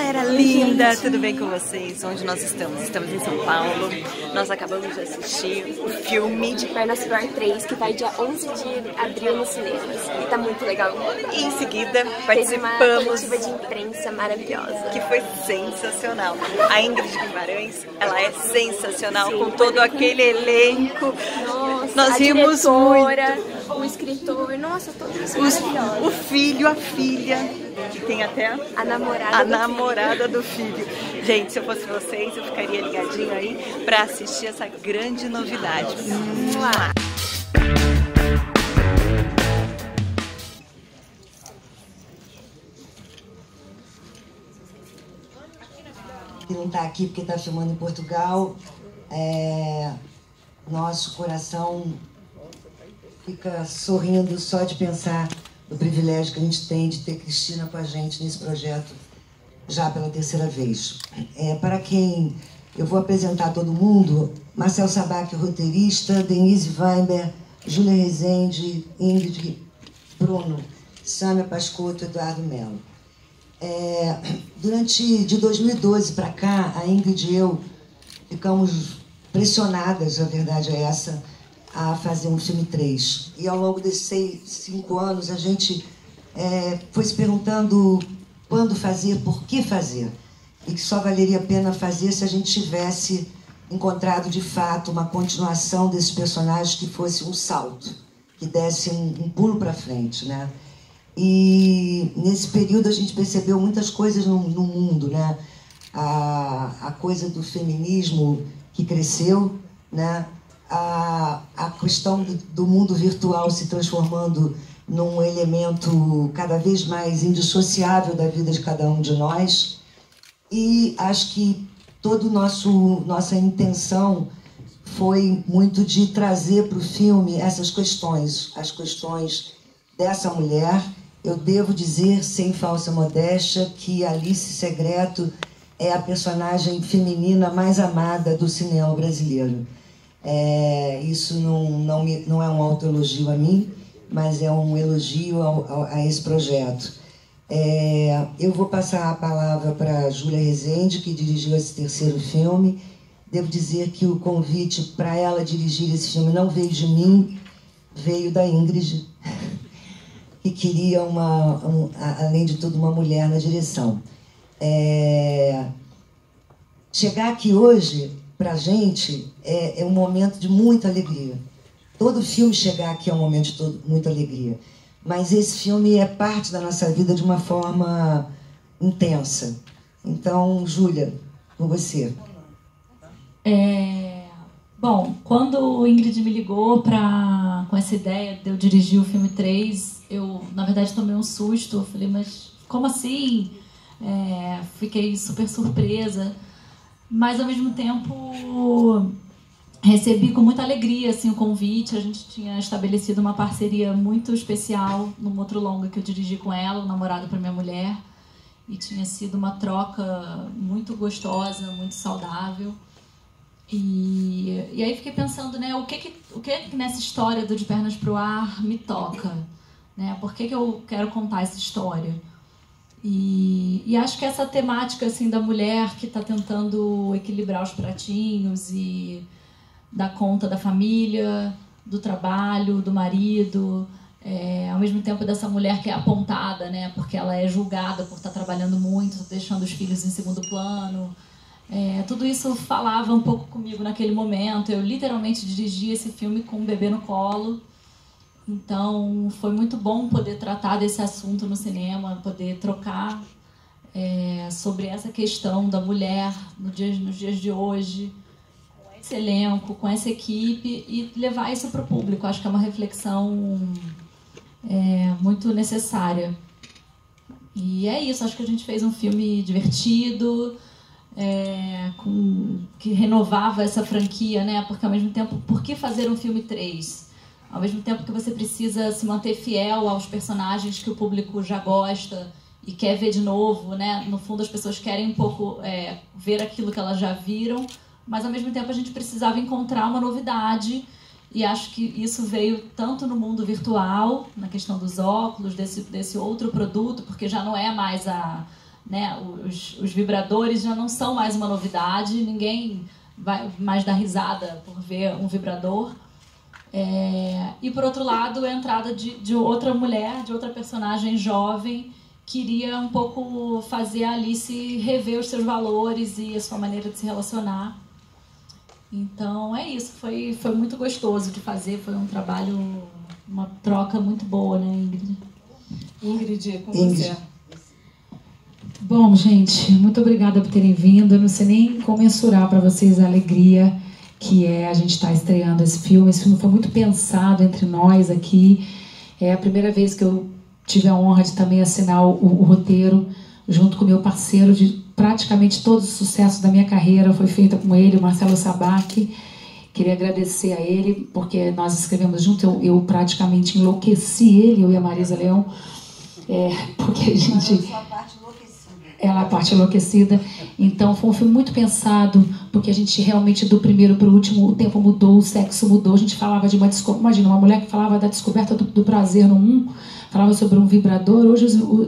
galera linda, tudo bem com vocês? Onde nós estamos? Estamos em São Paulo. Nós acabamos de assistir o filme De Pernas pro Ar 3, que vai dia 11 de abril nos cinemas. E tá muito legal. e em seguida Teve uma participamos, coletiva de imprensa maravilhosa. que foi sensacional. A Ingrid Guimarães, ela é sensacional, Sim, com todo aquele elenco. Nossa, Nós a rimos diretora, muito. o escritor, nossa, todos O maravilhosos. filho, a filha, que tem até A namorada a do namorada do filho. Gente, se eu fosse vocês, eu ficaria ligadinho aí pra assistir essa grande novidade. Mua. Que não está aqui porque está filmando em Portugal, nosso coração fica sorrindo só de pensar no privilégio que a gente tem de ter Cristina com a gente nesse projeto já pela terceira vez. Para quem eu vou apresentar todo mundo: Marcel Sabac, roteirista, Denise Weinberg, Júlia Rezende, Ingrid, Bruno, Sâmia Pascotto, Eduardo Mello. De 2012 para cá, a Ingrid e eu ficamos pressionadas, a verdade é essa, a fazer um filme 3. E ao longo desses 5 anos, a gente foi se perguntando quando fazer, por que fazer. E que só valeria a pena fazer se a gente tivesse encontrado, de fato, uma continuação desses personagens que fosse um salto, que desse um pulo para frente, né? E nesse período a gente percebeu muitas coisas no mundo, né? A coisa do feminismo que cresceu, né? A questão do mundo virtual se transformando num elemento cada vez mais indissociável da vida de cada um de nós. E acho que toda nossa intenção foi muito de trazer para o filme essas questões, as questões dessa mulher. Eu devo dizer, sem falsa modéstia, que Alice Segreto é a personagem feminina mais amada do cinema brasileiro. Isso não é um autoelogio a mim, mas é um elogio a esse projeto. Eu vou passar a palavra para Júlia Rezende, que dirigiu esse terceiro filme. Devo dizer que o convite para ela dirigir esse filme não veio de mim, veio da Ingrid, que queria, além de tudo, uma mulher na direção. Chegar aqui hoje, para a gente, é um momento de muita alegria. Todo filme chegar aqui é um momento de muita alegria. Mas esse filme é parte da nossa vida de uma forma intensa. Então, Júlia, com você. Bom, quando o Ingrid me ligou com essa ideia de eu dirigir o filme 3, eu, na verdade, tomei um susto. Eu falei, mas como assim? Fiquei super surpresa. Mas, ao mesmo tempo, recebi com muita alegria assim, o convite. A gente tinha estabelecido uma parceria muito especial num outro longa que eu dirigi com ela, O Namorado para Minha Mulher. E tinha sido uma troca muito gostosa, muito saudável. E aí fiquei pensando, né, o que nessa história do De Pernas pro Ar me toca, né? Por que eu quero contar essa história? E acho que essa temática assim da mulher que está tentando equilibrar os pratinhos e dar conta da família, do trabalho, do marido, ao mesmo tempo dessa mulher que é apontada, né, porque ela é julgada por estar trabalhando muito, deixando os filhos em segundo plano. Tudo isso falava um pouco comigo naquele momento. Eu literalmente dirigi esse filme com um bebê no colo. Então foi muito bom poder tratar desse assunto no cinema, poder trocar sobre essa questão da mulher nos dias de hoje, com esse elenco, com essa equipe, e levar isso para o público. Acho que é uma reflexão muito necessária. E é isso, acho que a gente fez um filme divertido, que renovava essa franquia, né? Porque ao mesmo tempo, por que fazer um filme 3? Ao mesmo tempo que você precisa se manter fiel aos personagens que o público já gosta e quer ver de novo, né? No fundo, as pessoas querem um pouco ver aquilo que elas já viram, mas ao mesmo tempo a gente precisava encontrar uma novidade. E acho que isso veio tanto no mundo virtual, na questão dos óculos, desse outro produto, porque já não é mais né? Os vibradores já não são mais uma novidade, ninguém vai mais dar risada por ver um vibrador. E por outro lado, a entrada de outra mulher, de outra personagem jovem, queria um pouco fazer a Alice rever os seus valores e a sua maneira de se relacionar. Então é isso, foi muito gostoso de fazer, foi um trabalho, uma troca muito boa, né, Ingrid? Ingrid, com você. Bom, gente, muito obrigada por terem vindo. Eu não sei nem como mensurar para vocês a alegria que é a gente estar estreando esse filme. Esse filme foi muito pensado entre nós aqui. É a primeira vez que eu tive a honra de também assinar o roteiro junto com o meu parceiro de praticamente todos os sucessos da minha carreira. Foi feita com ele, o Marcelo Sabac. Queria agradecer a ele, porque nós escrevemos junto. Eu praticamente enlouqueci ele, eu e a Marisa Leão. Porque a gente... Ela é a parte enlouquecida. Então foi um filme muito pensado, porque a gente realmente, do primeiro para o último, o tempo mudou, o sexo mudou. A gente falava de uma descoberta. Imagina, uma mulher que falava da descoberta do prazer no 1, falava sobre um vibrador. Hoje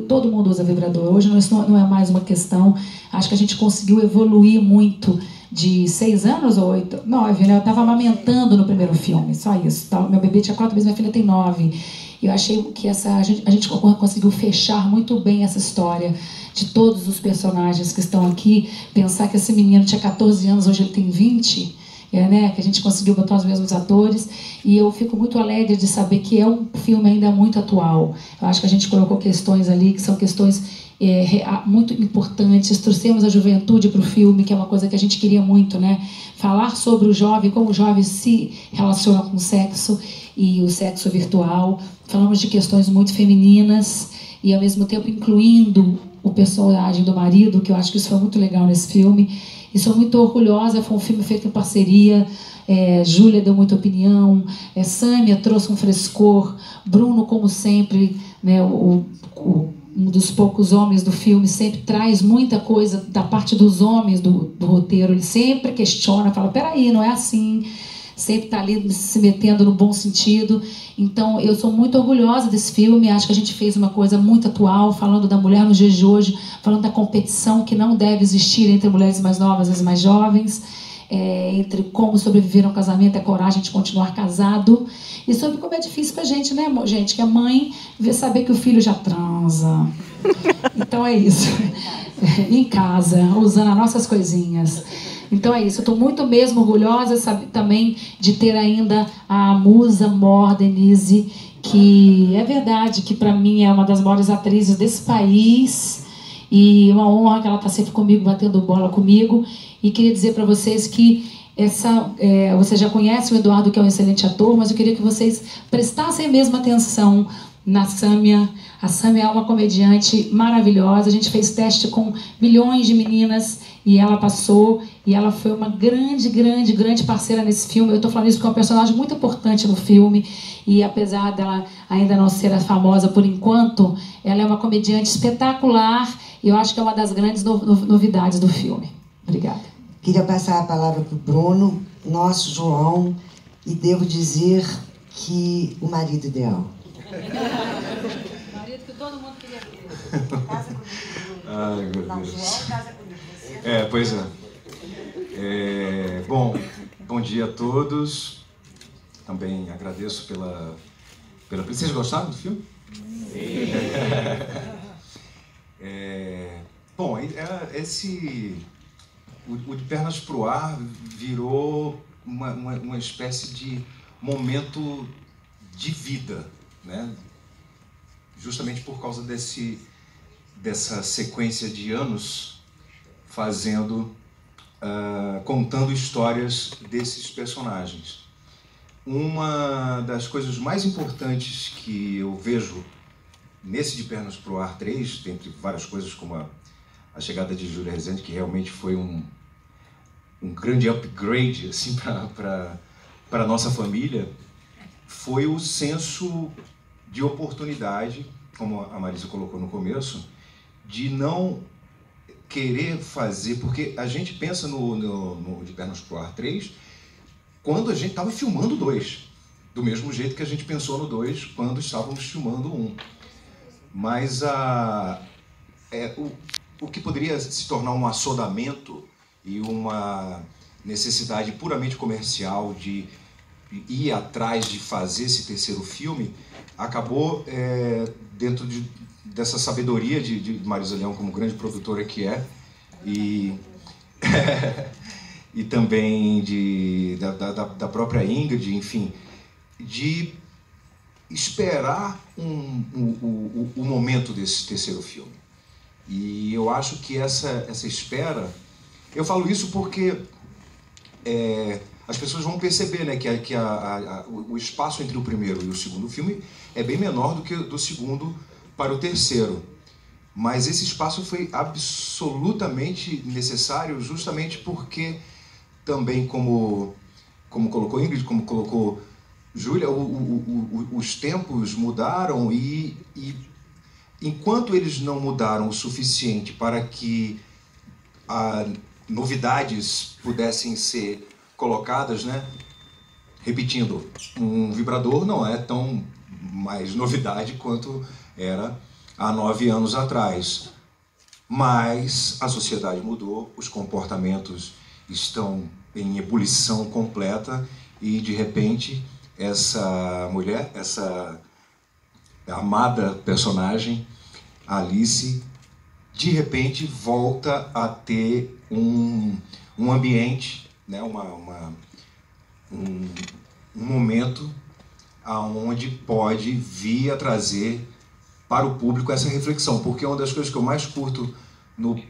todo mundo usa vibrador. Hoje isso não é mais uma questão. Acho que a gente conseguiu evoluir muito. De 6 anos ou 8, 9, né? Eu estava amamentando no primeiro filme, só isso. Meu bebê tinha 4 meses, minha filha tem 9. E eu achei que a gente conseguiu fechar muito bem essa história de todos os personagens que estão aqui. Pensar que esse menino tinha 14 anos, hoje ele tem 20, né? Que a gente conseguiu botar os mesmos atores. E eu fico muito alegre de saber que é um filme ainda muito atual. Eu acho que a gente colocou questões ali que são questões muito importantes. Trouxemos a juventude para o filme, que é uma coisa que a gente queria muito, né? Falar sobre o jovem, como o jovem se relaciona com o sexo e o sexo virtual. Falamos de questões muito femininas e, ao mesmo tempo, incluindo o personagem do marido, que eu acho que isso foi muito legal nesse filme. E sou muito orgulhosa, foi um filme feito em parceria. Júlia deu muita opinião, Sâmia trouxe um frescor, Bruno, como sempre, né, um dos poucos homens do filme, sempre traz muita coisa da parte dos homens do roteiro. Ele sempre questiona, fala, peraí, não é assim. Sempre está ali se metendo no bom sentido. Então, eu sou muito orgulhosa desse filme. Acho que a gente fez uma coisa muito atual, falando da mulher nos dias de hoje, falando da competição que não deve existir entre mulheres mais novas e mais jovens, entre como sobreviver ao casamento e a coragem de continuar casado. E sobre como é difícil pra gente, né, gente? Que a mãe vê saber que o filho já transa. Então é isso. Em casa, usando as nossas coisinhas. Então é isso. Eu estou muito mesmo orgulhosa, sabe, também de ter ainda a musa Mor Denise, que é verdade que para mim é uma das maiores atrizes desse país. E uma honra que ela está sempre comigo, batendo bola comigo. E queria dizer para vocês que vocês já conhecem o Eduardo, que é um excelente ator, mas eu queria que vocês prestassem a mesma atenção na Sâmia. A Sâmia é uma comediante maravilhosa. A gente fez teste com milhões de meninas e ela passou. E ela foi uma grande, grande, grande parceira nesse filme. Eu estou falando isso porque é um personagem muito importante no filme. E apesar dela ainda não ser a famosa por enquanto, ela é uma comediante espetacular. E eu acho que é uma das grandes novidades do filme. Obrigada. Queria passar a palavra para o Bruno, nosso João, e devo dizer que o marido ideal. O marido que todo mundo queria ter. Casa comigo. Ai, meu Deus. Não, João, casa comigo. Pois é. Bom dia a todos. Também agradeço pela... Vocês gostaram do filme? Sim. O De Pernas pro Ar virou uma espécie de momento de vida, né? Justamente por causa dessa sequência de anos contando histórias desses personagens. Uma das coisas mais importantes que eu vejo nesse De Pernas pro Ar 3, dentre várias coisas como a chegada de Júlia Rezende, que realmente foi um grande upgrade assim, para a nossa família, foi o senso de oportunidade, como a Marisa colocou no começo, de não querer fazer, porque a gente pensa no De Pernas pro Ar 3 quando a gente estava filmando o 2, do mesmo jeito que a gente pensou no 2 quando estávamos filmando o 1. Mas o que poderia se tornar um assodamento e uma necessidade puramente comercial de ir atrás de fazer esse terceiro filme, acabou dentro dessa sabedoria de Marisa Leão como grande produtora que é, e e também da própria Ingrid, enfim, de esperar o momento desse terceiro filme. E eu acho que essa espera... Eu falo isso porque as pessoas vão perceber, né, que o espaço entre o primeiro e o segundo filme é bem menor do que do segundo para o terceiro. Mas esse espaço foi absolutamente necessário justamente porque também, como colocou Ingrid, como colocou Júlia, os tempos mudaram e enquanto eles não mudaram o suficiente para que novidades pudessem ser colocadas, né? Repetindo, um vibrador não é tão mais novidade quanto era há 9 anos atrás. Mas a sociedade mudou, os comportamentos estão em ebulição completa e, de repente, essa mulher, essa amada personagem, Alice, de repente volta a ter um ambiente, né, um momento aonde pode vir a trazer para o público essa reflexão, porque uma das coisas que eu mais curto no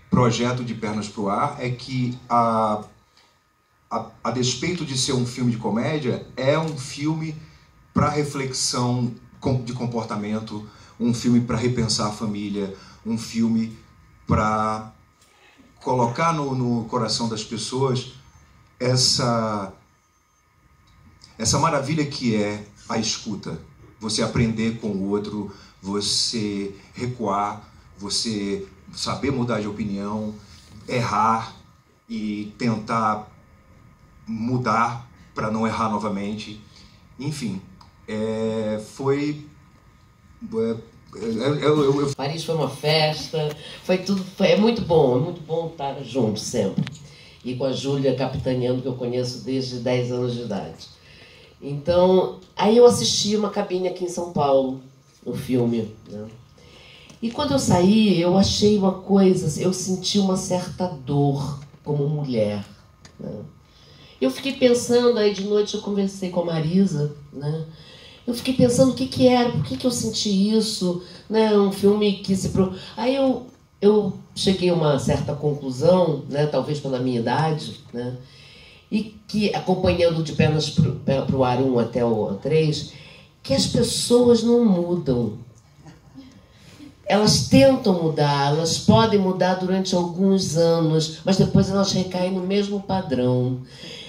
projeto de Pernas pro Ar é que, a despeito de ser um filme de comédia, é um filme para reflexão de comportamento, um filme para repensar a família, um filme para colocar no coração das pessoas essa maravilha que é a escuta. Você aprender com o outro, você recuar, você saber mudar de opinião, errar e tentar mudar para não errar novamente. Enfim, Paris foi uma festa, foi tudo, é muito bom estar junto sempre. E com a Júlia capitaneando, que eu conheço desde 10 anos de idade. Então, aí eu assisti uma cabine aqui em São Paulo, no filme, né? E quando eu saí, eu achei uma coisa, eu senti uma certa dor como mulher, né? Eu fiquei pensando, aí de noite eu conversei com a Marisa, né? Eu fiquei pensando o que era, por que eu senti isso, né? Um filme que se... Aí eu cheguei a uma certa conclusão, né? Talvez pela minha idade, né? E que, acompanhando de Pernas pro Ar 1 até o 3, que as pessoas não mudam. Elas tentam mudar, elas podem mudar durante alguns anos, mas depois elas recaem no mesmo padrão.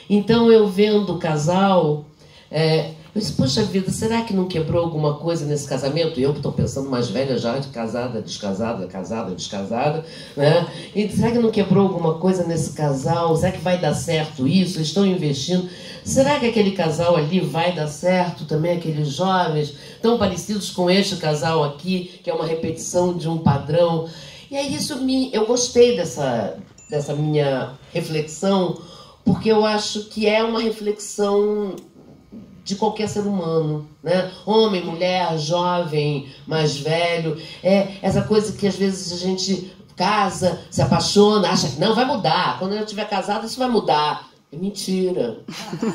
Então, eu vendo o casal, eu disse, poxa vida, será que não quebrou alguma coisa nesse casamento? Eu que estou pensando mais velha já, de casada, descasada, casada, descasada, né? E será que não quebrou alguma coisa nesse casal? Será que vai dar certo isso? Eles estão investindo. Será que aquele casal ali vai dar certo também? Aqueles jovens tão parecidos com este casal aqui, que é uma repetição de um padrão. E aí eu gostei dessa minha reflexão, porque eu acho que é uma reflexão de qualquer ser humano, né? Homem, mulher, jovem, mais velho. É essa coisa que às vezes a gente casa, se apaixona, acha que não, vai mudar. Quando eu estiver casado, isso vai mudar. É mentira.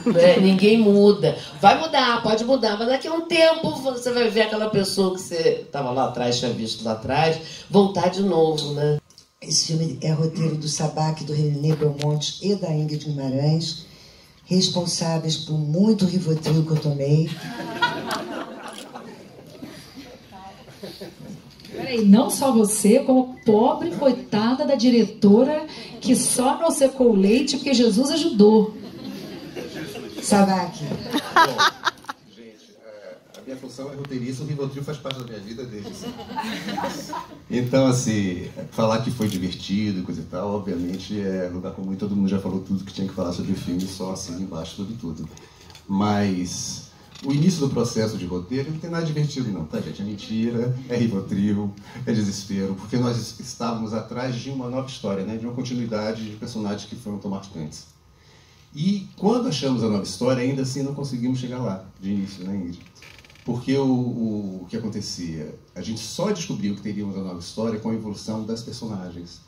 Né? Ninguém muda. Vai mudar, pode mudar, mas daqui a um tempo você vai ver aquela pessoa que você estava lá atrás, tinha visto lá atrás, voltar de novo, né? Esse filme é roteiro do Sabac, do René Belmonte e da Ingrid Guimarães, responsáveis por muito Rivotril que eu tomei. Peraí, não só você, como pobre coitada da diretora que só não secou o leite porque Jesus ajudou. Sabac. Gente, a minha função é roteirista, o Rivotril faz parte da minha vida desde sempre. Então, assim, falar que foi divertido e coisa e tal, obviamente, lugar comum, todo mundo já falou tudo que tinha que falar sobre o filme, só assim embaixo, tudo. Mas o início do processo de roteiro não tem nada divertido não, tá, gente? É mentira, é Rivotril, é desespero, porque nós estávamos atrás de uma nova história, né? De uma continuidade de personagens que foram tão marcantes. E quando achamos a nova história, ainda assim não conseguimos chegar lá, de início, né, Ingrid? Porque o que acontecia? A gente só descobriu que teríamos a nova história com a evolução das personagens.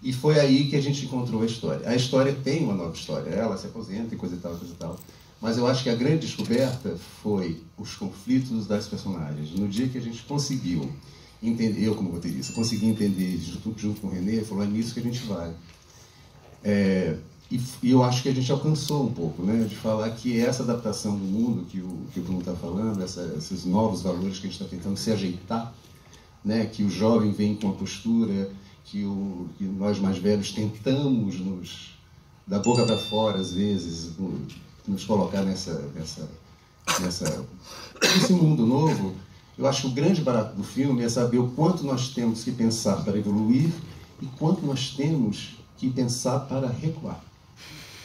E foi aí que a gente encontrou a história. A história tem uma nova história, ela se aposenta e coisa e tal, coisa e tal. Mas eu acho que a grande descoberta foi os conflitos das personagens. No dia que a gente conseguiu entender, eu como roteirista, consegui entender junto com o René, falou, é nisso que a gente vai. E eu acho que a gente alcançou um pouco, né, de falar que essa adaptação do mundo que o Bruno está falando, esses novos valores que a gente está tentando se ajeitar, né, que o jovem vem com a postura, que nós mais velhos tentamos da boca para fora, às vezes, nos colocar nesse mundo novo. Eu acho que o grande barato do filme é saber o quanto nós temos que pensar para evoluir e quanto nós temos que pensar para recuar,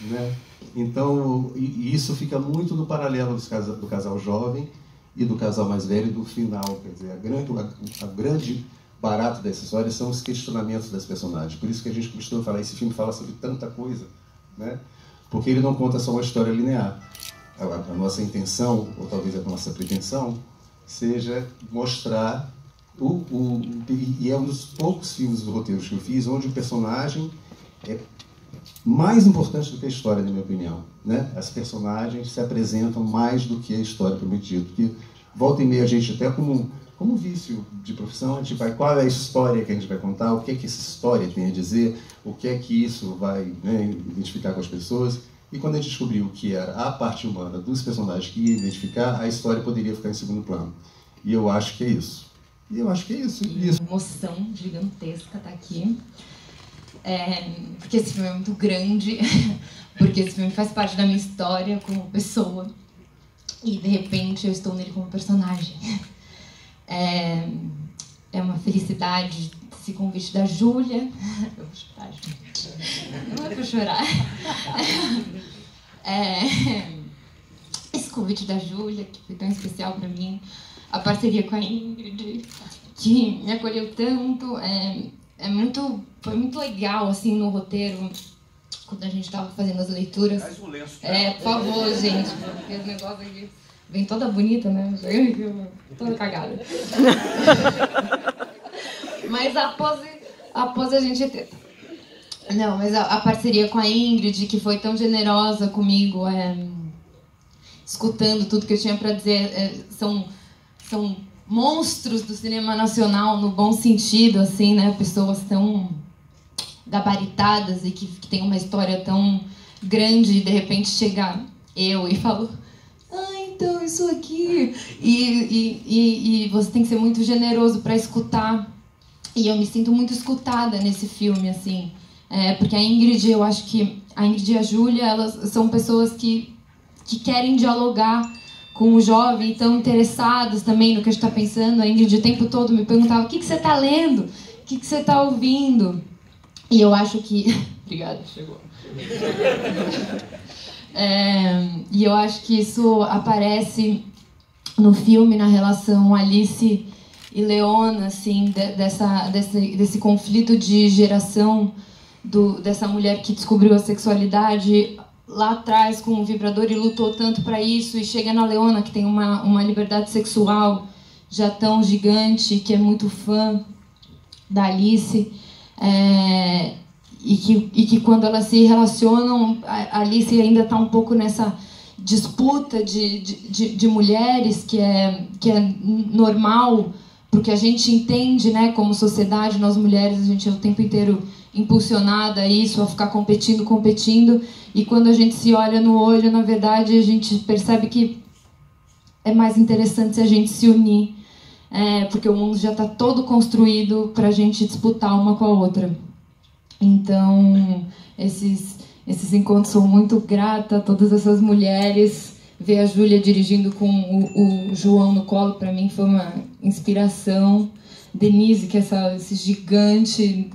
né? Então, isso fica muito no paralelo do casal jovem e do casal mais velho do final. Quer dizer, a grande barato dessa história são os questionamentos das personagens. Por isso que a gente costuma falar, esse filme fala sobre tanta coisa, né? Porque ele não conta só uma história linear. A nossa intenção, ou talvez a nossa pretensão, seja mostrar e é um dos poucos filmes do roteiro que eu fiz onde o personagem é mais importante do que a história, na minha opinião, né? As personagens se apresentam mais do que a história prometida. Porque volta e meia a gente, até como vício de profissão, a gente vai, qual é a história que a gente vai contar, o que é que essa história tem a dizer, o que é que isso vai, né, identificar com as pessoas. E quando a gente descobriu que era a parte humana dos personagens que ia identificar, a história poderia ficar em segundo plano. E eu acho que é isso. E eu acho que é isso. Uma emoção gigantesca estar aqui. Porque esse filme é muito grande, porque esse filme faz parte da minha história como pessoa. E, de repente, eu estou nele como personagem. É uma felicidade esse convite da Júlia. Eu vou chorar, gente. Não é pra chorar. Esse convite da Júlia, que foi tão especial pra mim. A parceria com a Ingrid, que me acolheu tanto. Foi muito legal, assim, no roteiro, quando a gente estava fazendo as leituras. Faz um lenço. Por favor, gente, porque o negócio aqui vem toda bonita, né? Toda cagada. Mas após a gente ter... Não, mas a parceria com a Ingrid, que foi tão generosa comigo, escutando tudo que eu tinha para dizer, são monstros do cinema nacional, no bom sentido, assim, né? Pessoas tão gabaritadas e que tem uma história tão grande, e de repente chega eu e falo, então isso aqui, e você tem que ser muito generoso para escutar, e eu me sinto muito escutada nesse filme, assim, porque a Ingrid, eu acho que a Ingrid e a Júlia, elas são pessoas que querem dialogar com o jovem, tão interessados também no que a gente está pensando. A Ingrid o tempo todo me perguntava, o que você está lendo? O que você está ouvindo? E eu acho que... Obrigada, chegou. E eu acho que isso aparece no filme, na relação Alice e Leona, assim, desse conflito de geração dessa mulher que descobriu a sexualidade lá atrás com o vibrador e lutou tanto para isso, e chega na Leona, que tem uma liberdade sexual já tão gigante, que é muito fã da Alice, e que quando elas se relacionam, a Alice ainda está um pouco nessa disputa de mulheres, que é normal, porque a gente entende, né, como sociedade, nós mulheres, a gente é o tempo inteiro impulsionada a isso, a ficar competindo, e quando a gente se olha no olho, na verdade, a gente percebe que é mais interessante se a gente se unir, porque o mundo já está todo construído para a gente disputar uma com a outra. Então, esses encontros, sou muito grata a todas essas mulheres. Ver a Júlia dirigindo com o João no colo, para mim, foi uma inspiração. Denise, que é esse gigante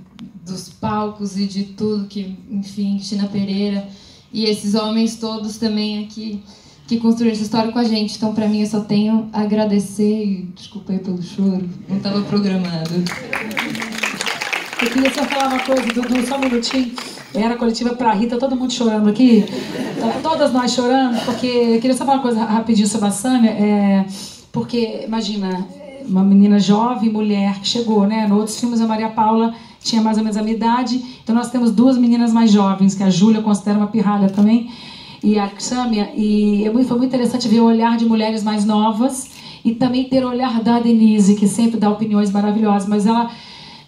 dos palcos e de tudo, que, enfim, Cristina Pereira, e esses homens todos também aqui que construiu essa história com a gente. Então, pra mim, eu só tenho a agradecer e desculpa aí pelo choro, não estava programado. Eu queria só falar uma coisa, Dudu, só um minutinho. Era coletiva pra Rita, todo mundo chorando aqui. Todas nós chorando, porque eu queria só falar uma coisa rapidinho sobre a Sâmia. Porque, imagina, uma menina jovem, mulher, que chegou, né? Nos outros filmes, a Maria Paula tinha mais ou menos a minha idade. Então nós temos duas meninas mais jovens, que a Júlia considera uma pirralha também, e a Sâmia. E foi muito interessante ver o olhar de mulheres mais novas e também ter o olhar da Denise, que sempre dá opiniões maravilhosas. Mas ela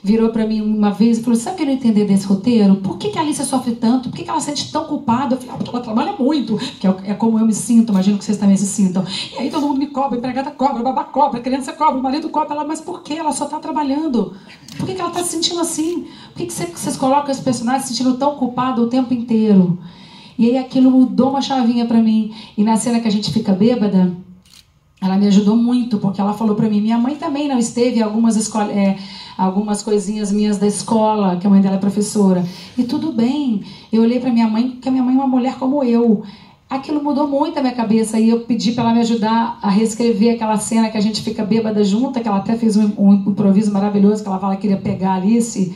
virou para mim uma vez e falou: sabe o que eu não entender desse roteiro? Por que a Alicia sofre tanto? Por que ela se sente tão culpada? Eu falei: porque ela trabalha muito, que é como eu me sinto, imagino que vocês também se sintam. E aí todo mundo me cobra, a empregada cobra, o babá cobra, a criança cobra, o marido cobra. Ela: mas por que? Ela só está trabalhando. Por que ela está se sentindo assim? Por que vocês colocam esse personagem se sentindo tão culpado o tempo inteiro? E aí aquilo mudou uma chavinha para mim. E na cena que a gente fica bêbada, ela me ajudou muito, porque ela falou para mim: minha mãe também não esteve em algumas coisinhas minhas da escola, que a mãe dela é professora. E tudo bem. Eu olhei para minha mãe, porque a minha mãe é uma mulher como eu. Aquilo mudou muito a minha cabeça, e eu pedi para ela me ajudar a reescrever aquela cena que a gente fica bêbada junta, que ela até fez um improviso maravilhoso, que ela fala que queria pegar a Alice.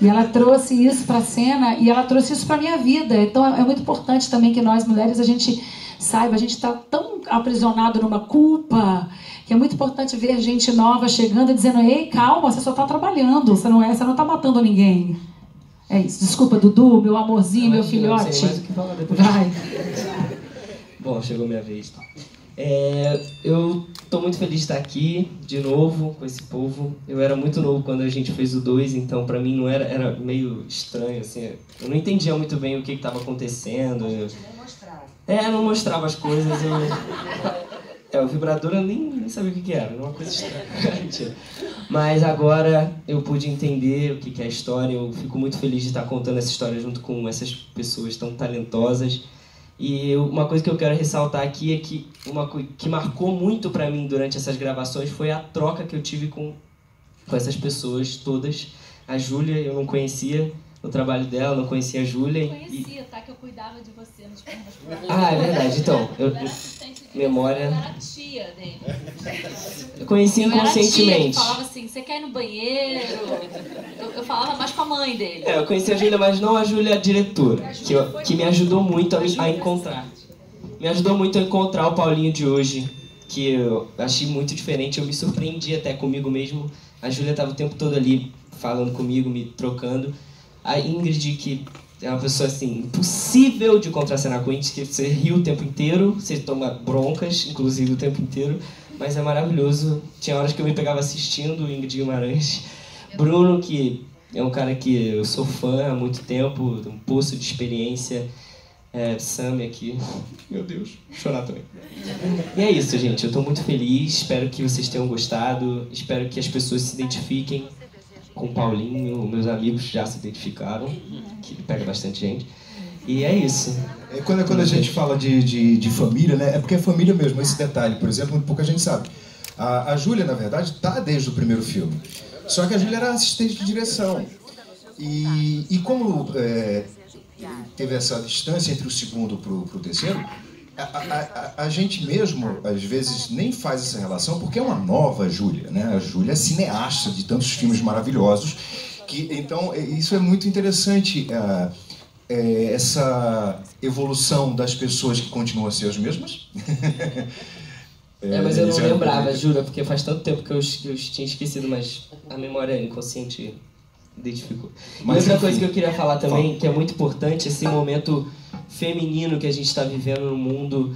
E ela trouxe isso para a cena, e ela trouxe isso para minha vida. Então é muito importante também que nós, mulheres, a gente saiba, a gente está tão aprisionado numa culpa, que é muito importante ver gente nova chegando e dizendo: ei, calma, você só está trabalhando, você não está matando ninguém. É isso. Desculpa, Dudu, meu amorzinho, meu filhote. Não sei mais o que falar depois. Vai. Bom, chegou minha vez. Eu estou muito feliz de estar aqui de novo com esse povo. Eu era muito novo quando a gente fez o 2, então pra mim não era meio estranho, assim. Eu não entendia muito bem o que estava acontecendo. Não mostrava as coisas. O vibrador eu nem sabia o que era, era uma coisa estranha. Mas agora eu pude entender o que é a história. Eu fico muito feliz de estar contando essa história junto com essas pessoas tão talentosas. E uma coisa que eu quero ressaltar aqui é que uma coisa que marcou muito pra mim durante essas gravações foi a troca que eu tive com essas pessoas todas. A Júlia, eu não conhecia o trabalho dela, não conhecia a Júlia. Eu conhecia, tá? Que eu cuidava de você nos Pernas pro Ar. Ah, é verdade. Então, memória... Eu era tia dele. Eu conheci inconscientemente. Eu era tia, que falava assim: você quer ir no banheiro? Eu falava mais com a mãe dele. Eu conheci a Júlia, mas não a Júlia diretora, que me ajudou muito a encontrar. Me ajudou muito a encontrar o Paulinho de hoje, que eu achei muito diferente. Eu me surpreendi até comigo mesmo. A Júlia estava o tempo todo ali falando comigo, me trocando. A Ingrid, que é uma pessoa assim, impossível de contracenar com a Ingrid, que você ri o tempo inteiro, você toma broncas, inclusive, o tempo inteiro, mas é maravilhoso. Tinha horas que eu me pegava assistindo Ingrid Guimarães. Bruno, que é um cara que eu sou fã há muito tempo, um poço de experiência. Sâmia aqui, meu Deus, vou chorar também. E é isso, gente, eu estou muito feliz, espero que vocês tenham gostado, espero que as pessoas se identifiquem com o Paulinho, meus amigos já se identificaram, que pega bastante gente. E é isso. Quando a gente fala de família, né, é porque é família mesmo, esse detalhe, por exemplo, muito pouca gente sabe. A Júlia, na verdade, está desde o primeiro filme. Só que a Júlia era assistente de direção. E como teve essa distância entre o segundo para o terceiro, a gente mesmo, às vezes, nem faz essa relação, porque é uma nova Júlia, né? A Júlia é cineasta de tantos filmes maravilhosos. Então, isso é muito interessante, essa evolução das pessoas que continuam a ser as mesmas. Mas eu não lembrava, juro, porque faz tanto tempo que eu tinha esquecido, mas a memória inconsciente identificou. E outra coisa que eu queria falar também, que é muito importante, esse momento feminino que a gente está vivendo no mundo,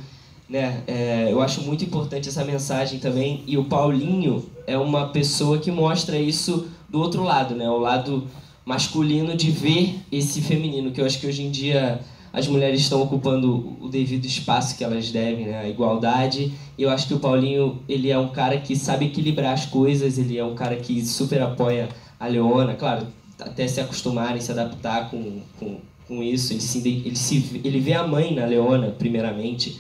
né? Eu acho muito importante essa mensagem também, e o Paulinho é uma pessoa que mostra isso do outro lado, né? O lado masculino de ver esse feminino, que eu acho que hoje em dia as mulheres estão ocupando o devido espaço que elas devem, né? A igualdade. E eu acho que o Paulinho, ele é um cara que sabe equilibrar as coisas, ele é um cara que super apoia a Leona, claro, até se acostumarem, se adaptar com isso. Ele vê a mãe na Leona, primeiramente.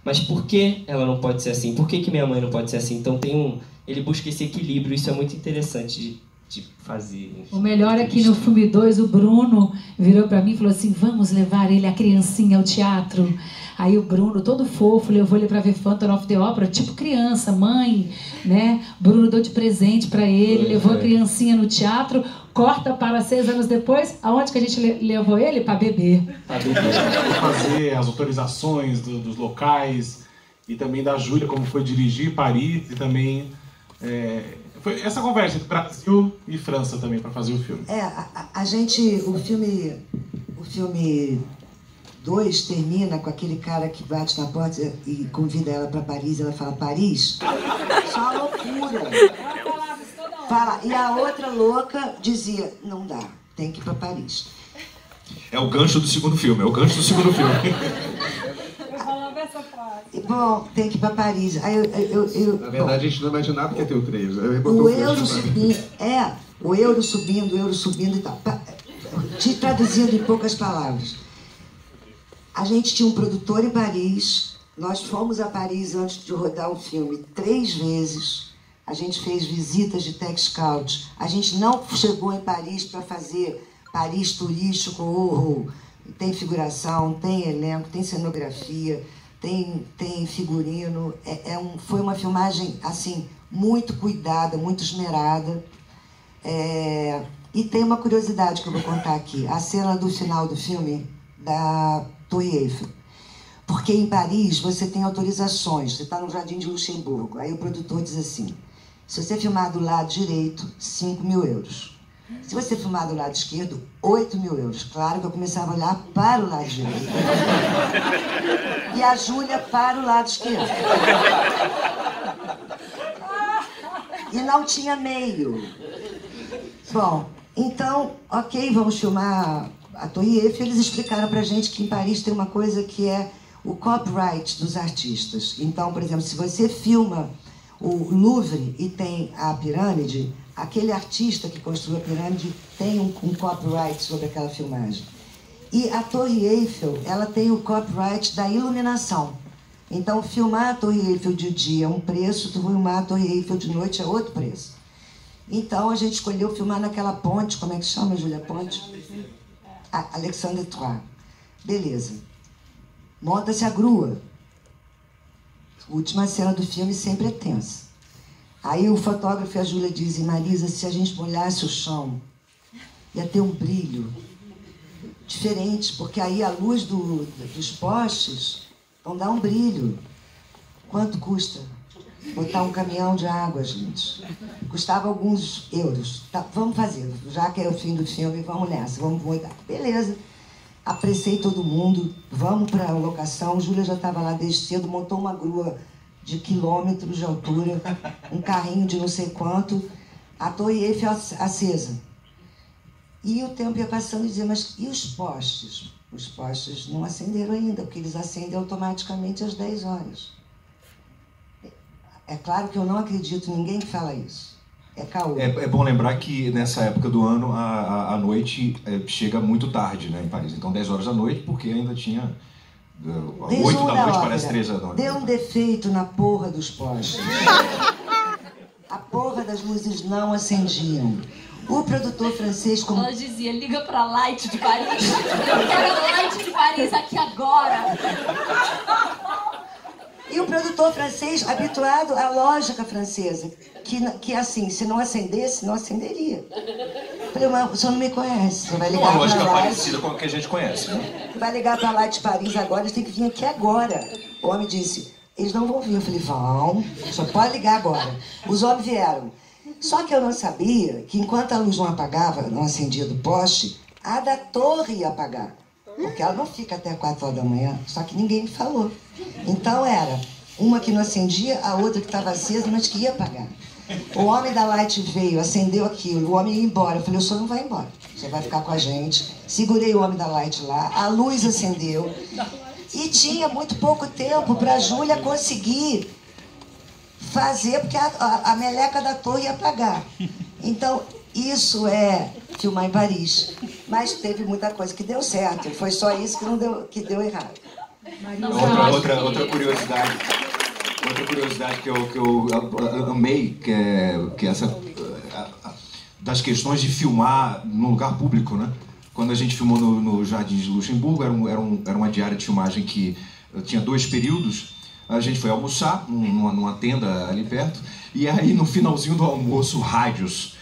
Mas por que ela não pode ser assim? Por que minha mãe não pode ser assim? Então ele busca esse equilíbrio, isso é muito interessante de fazer. O melhor é que no filme 2 o Bruno virou pra mim e falou assim: vamos levar ele, a criancinha, ao teatro. Aí o Bruno, todo fofo, levou ele pra ver Phantom of the Opera, tipo criança, mãe, né? Bruno deu de presente pra ele, levou a criancinha no teatro. Corta para 6 anos depois, aonde que a gente levou ele? Pra beber. Pra fazer as autorizações dos locais e também da Júlia, como foi dirigir Paris e também... foi essa conversa entre Brasil e França também para fazer o filme. A gente, o filme 2 termina com aquele cara que bate na porta e convida ela para Paris, ela fala Paris, só uma loucura. Fala, e a outra louca dizia, não dá, tem que ir para Paris. É o gancho do segundo filme, Eu falava essa frase. Bom, tem que ir para Paris. Aí Na verdade, a gente não imaginava que ia ter o 3. O euro subindo, o euro subindo e tal. Te traduzindo em poucas palavras. A gente tinha um produtor em Paris, nós fomos a Paris antes de rodar o filme 3 vezes. A gente fez visitas de tech scout. A gente não chegou em Paris para fazer Paris turístico. Tem figuração, tem elenco, tem cenografia, tem figurino. Foi uma filmagem assim muito cuidada, muito esmerada. E tem uma curiosidade que eu vou contar aqui. A cena do final do filme da Torre Eiffel. Porque em Paris você tem autorizações. Você está no Jardim de Luxemburgo. Aí o produtor diz assim: se você filmar do lado direito, 5.000 euros. Se você filmar do lado esquerdo, 8.000 euros. Claro que eu começava a olhar para o lado direito. E a Júlia para o lado esquerdo. E não tinha meio. Bom, então, ok, vamos filmar a Torre Eiffel. Eles explicaram pra gente que em Paris tem uma coisa que é o copyright dos artistas. Então, por exemplo, se você filma o Louvre e tem a pirâmide, aquele artista que construiu a pirâmide tem um copyright sobre aquela filmagem. E a Torre Eiffel, ela tem o copyright da iluminação. Então, filmar a Torre Eiffel de dia é um preço, filmar a Torre Eiffel de noite é outro preço. Então, a gente escolheu filmar naquela ponte, como é que chama, Júlia? Ponte? Alexandre III. Beleza. Monta-se a grua. A última cena do filme sempre é tensa. Aí o fotógrafo e a Júlia dizem: Marisa, se a gente molhasse o chão, ia ter um brilho diferente, porque aí a luz dos postes vão dar um brilho. Quanto custa botar um caminhão de água, gente? Custava alguns euros. Tá, vamos fazer, já que é o fim do filme, vamos nessa, vamos mudar. Beleza. Apressei todo mundo, vamos para a locação. Júlia já estava lá desde cedo, montou uma grua de quilômetros de altura, um carrinho de não sei quanto, a Torre Eiffel acesa. E o tempo ia passando e dizia: mas e os postes? Os postes não acenderam ainda, porque eles acendem automaticamente às 10 horas. É claro que eu não acredito em ninguém que fala isso. É caô. É bom lembrar que nessa época do ano a noite chega muito tarde, né, em Paris. Então 10 horas da noite, porque ainda tinha 8 da noite, parece 3 da noite. Deu um defeito na porra dos postes. A porra das luzes não acendiam. O produtor francês... Ela dizia: liga pra Light de Paris. Eu quero Light de Paris aqui agora. E o produtor francês, habituado à lógica francesa, que assim, se não acendesse, não acenderia. Eu falei: mas o senhor não me conhece, você vai ligar uma lógica pra Light, parecida com a que a gente conhece, né? vai ligar para Light de Paris agora, eles têm que vir aqui agora. O homem disse: eles não vão vir. Eu falei: vão, só pode ligar agora. Os homens vieram. Só que eu não sabia que enquanto a luz não apagava, não acendia do poste, a da torre ia apagar. Porque ela não fica até 4 horas da manhã, só que ninguém me falou. Então era uma que não acendia, a outra que estava acesa, mas que ia apagar. O homem da Light veio, acendeu aquilo, o homem ia embora. Eu falei: o senhor não vai embora, você vai ficar com a gente. Segurei o homem da Light lá, a luz acendeu. E tinha muito pouco tempo para a Júlia conseguir fazer, porque a meleca da torre ia apagar. Então, isso é filmar em Paris. Mas teve muita coisa que deu certo. Foi só isso que deu errado. Outra curiosidade. Outra curiosidade que eu amei, que é essa das questões de filmar num lugar público, né? Quando a gente filmou no Jardim de Luxemburgo, era uma diária de filmagem que tinha 2 períodos. A gente foi almoçar numa tenda ali perto, e aí no finalzinho do almoço, rádios.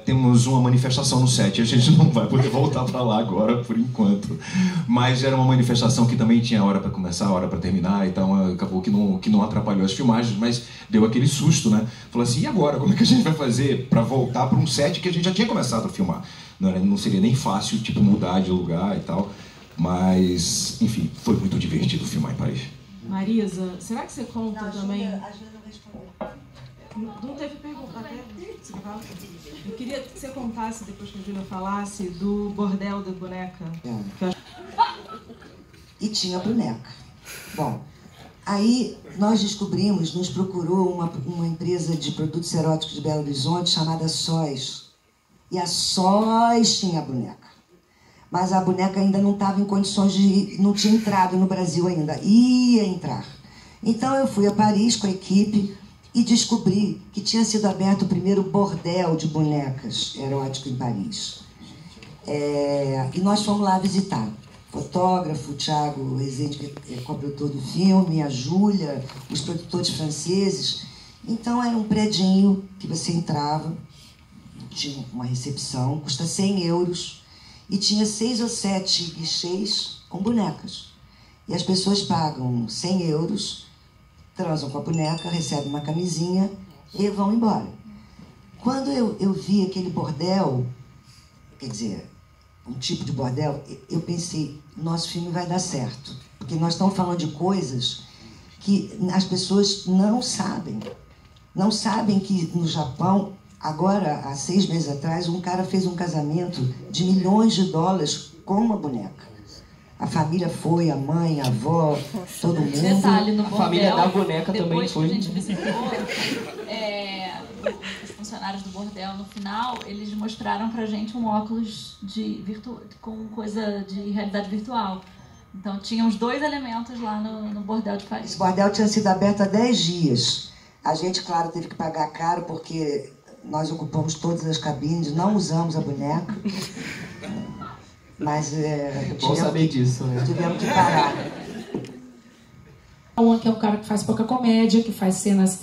Temos uma manifestação no set, a gente não vai poder voltar para lá agora por enquanto, mas era uma manifestação que também tinha hora para começar, hora para terminar, então acabou que não atrapalhou as filmagens, mas deu aquele susto, né? Falou assim, e agora, como é que a gente vai fazer para voltar para um set que a gente já tinha começado a filmar? Não seria nem fácil, tipo, mudar de lugar e tal, mas enfim, foi muito divertido filmar em Paris. Marisa, será que você conta também? Não teve pergunta até. Eu queria que você contasse, depois que a Júlia falasse, do bordel da boneca. E tinha boneca. Bom, aí nós descobrimos, nos procurou uma empresa de produtos eróticos de Belo Horizonte chamada Sóis. E a Sóis tinha a boneca. Mas a boneca ainda não estava em condições de... não tinha entrado no Brasil ainda. Ia entrar. Então eu fui a Paris com a equipe e descobri que tinha sido aberto o primeiro bordel de bonecas erótico em Paris. E nós fomos lá visitar. Fotógrafo, o Thiago Rezende, que é coprodutor do filme, a Júlia, os produtores franceses. Então era um predinho que você entrava, tinha uma recepção, custa 100 euros, e tinha 6 ou 7 guichês com bonecas. E as pessoas pagam 100 euros, transam com a boneca, recebem uma camisinha e vão embora. Quando eu vi aquele bordel, quer dizer, um tipo de bordel, eu pensei, nosso filme vai dar certo. Porque nós estamos falando de coisas que as pessoas não sabem. Não sabem que no Japão, agora, há 6 meses atrás, um cara fez um casamento de milhões de dólares com uma boneca. A família foi, a mãe, a avó, todo mundo. Detalhe, no bordel, a família da boneca também foi. Depois que a gente visitou, os funcionários do bordel, no final, eles mostraram pra gente um óculos com coisa de realidade virtual. Então, tinha os 2 elementos lá no bordel de Paris. Esse bordel tinha sido aberto há 10 dias. A gente, claro, teve que pagar caro, porque nós ocupamos todas as cabines, não usamos a boneca. Mas bom saber disso, né? Tivemos que parar. Que é um cara que faz pouca comédia, que faz cenas,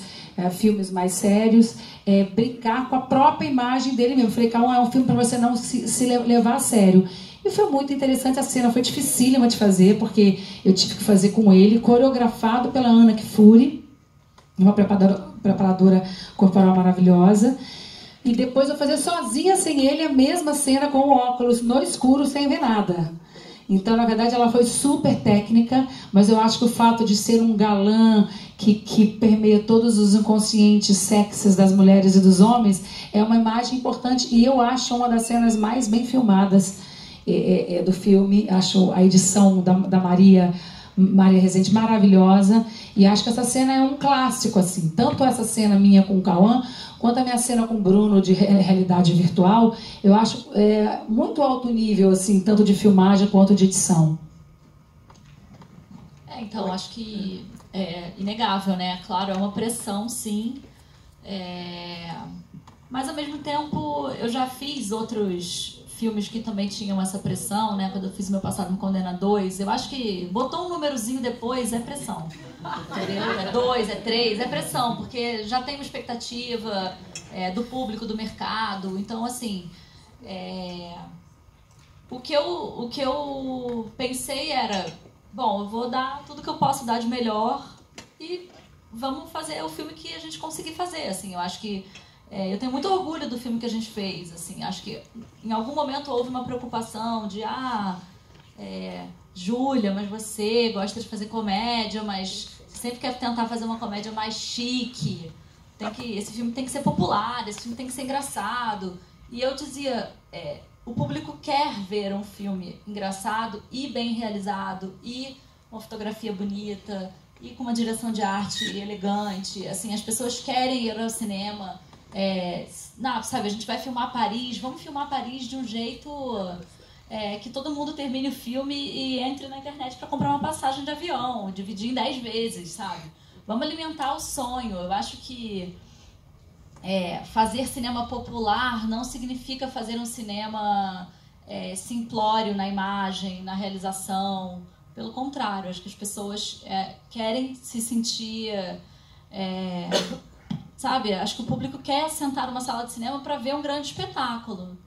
filmes mais sérios, brincar com a própria imagem dele mesmo. Falei, calma, é um filme para você não se levar a sério. E foi muito interessante, a cena foi dificílima de fazer, porque eu tive que fazer com ele, coreografado pela Ana Kfouri, uma preparadora corporal maravilhosa. E depois eu fazia sozinha, sem ele, a mesma cena com o óculos no escuro, sem ver nada. Então, na verdade, ela foi super técnica, mas eu acho que o fato de ser um galã que permeia todos os inconscientes sexys das mulheres e dos homens é uma imagem importante, e eu acho uma das cenas mais bem filmadas do filme. Acho a edição da Maria Rezende maravilhosa, e acho que essa cena é um clássico, assim, tanto essa cena minha com o Cauã, quanto a minha cena com o Bruno de realidade virtual. Eu acho muito alto nível, assim, tanto de filmagem quanto de edição. Então, acho que é inegável, né? Claro, é uma pressão, sim. Mas, ao mesmo tempo, eu já fiz outros filmes que também tinham essa pressão, né? Quando eu fiz Meu Passado Me Condena 2, eu acho que botou um númerozinho depois, é pressão. Entendeu? É 2, é 3, é pressão, porque já tem uma expectativa do público, do mercado. Então, assim, o que eu pensei era, bom, eu vou dar tudo que eu posso dar de melhor e vamos fazer o filme que a gente conseguir fazer, assim. Eu acho que eu tenho muito orgulho do filme que a gente fez, assim. Acho que em algum momento houve uma preocupação de, Júlia, mas você gosta de fazer comédia, mas sempre quer tentar fazer uma comédia mais chique. Esse filme tem que ser popular, esse filme tem que ser engraçado. E eu dizia, o público quer ver um filme engraçado e bem realizado, e uma fotografia bonita, e com uma direção de arte elegante. Assim, as pessoas querem ir ao cinema. Sabe, a gente vai filmar Paris, vamos filmar Paris de um jeito que todo mundo termine o filme e entre na internet para comprar uma passagem de avião, dividir em 10 vezes, sabe? Vamos alimentar o sonho. Eu acho que fazer cinema popular não significa fazer um cinema simplório na imagem, na realização. Pelo contrário, acho que as pessoas querem se sentir... sabe, acho que o público quer sentar numa sala de cinema para ver um grande espetáculo.